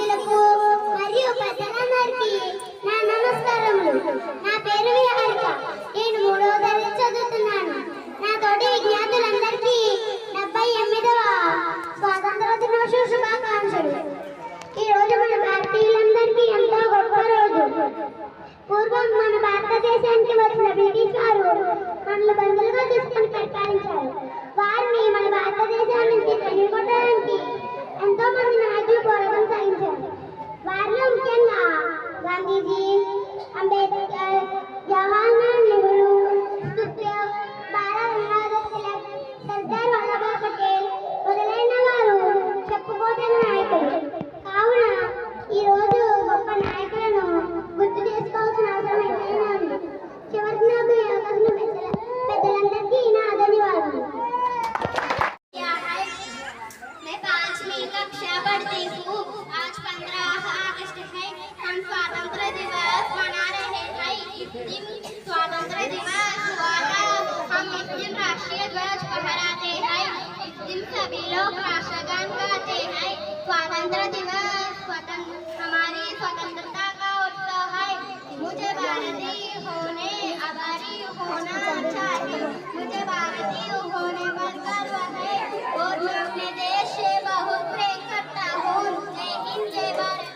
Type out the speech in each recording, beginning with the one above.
సభ్యులకు మరియు పెద్దలందరికీ నా నమస్కారములు. నా పేరు విహారిక. నేను 3వ తరగతి చదువుతున్నాను. నా తోటి విద్యార్థులందరికీ 78వ స్వాతంత్ర దినోత్సవ శుభాకాంక్షలు. ఈ రోజు మన భారతీయులందరికీ ఎంతో గొప్ప రోజు. పూర్వం మన భారతదేశానికి వచ్చిన బ్రిటిష్ వారు మనల్ని బంధువులుగా తీసుకొని పరిపాలించారు. వారిని మన భారతదేశం నుంచి తరిమికొట్టడానికి ఎంతో మంది నాయకులు పోరాటం సాగించారు. వారిలో ముఖ్యంగా గాంధీజీ, అంబేద్కర్, జవహర్లాల్ నెహ్రూ, సుఖ్దేవ్, బాలగంగాధర్ తిలక్, సర్దార్ వల్లభాయ్ పటేల్ మొదలైన వారు చెప్పుకోదగిన నాయకులు. కావున ఈరోజు గొప్ప నాయకులను గుర్తు చేసుకోవాల్సిన అవసరం ఎంతైనా ఉంది. చివరికి నాకు ఈ అవకాశం పెద్దలందరికీ నా ధన్యవాదాలు. मैं 5वीं कक्षा पढ़ती हूँ. आज 15 अगस्त है. हम स्वतंत्र दिवस मना रहे हैं. इस दिन स्वतंत्र दिवस हुआ था. हम इस दिन राष्ट्रीय ध्वज फहराते हैं. इस दिन सभी लोग राष्ट्रगान गाते हैं. स्वतंत्र दिवस हमारी स्वतंत्रता का उत्सव है. मुझे भारतीय होने आभारी होना चाहिए. मुझे भारतीय होने पर गर्व है और मैं अपने देश से बहुत प्रेम करता हूँ. जय हिंद, जय Bharat.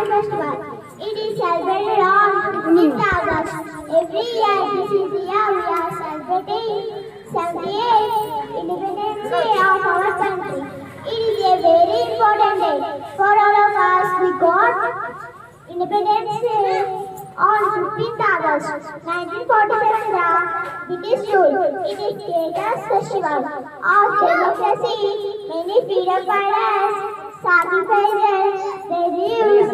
National Festival. It is celebrated on 15th August. Every year, this is the year we are celebrating 78th Independence Day of our country. It is a very important day for all of us. We got Independence Day on 15th August 1947, the British rule. It is greatest festival of democracy. Many freedom fighters sacrificed their lives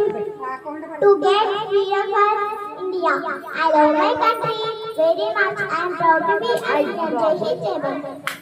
to get freedom for India. I love my country very much. I am proud to be a Indian. Jai Hind, Jai Bharat.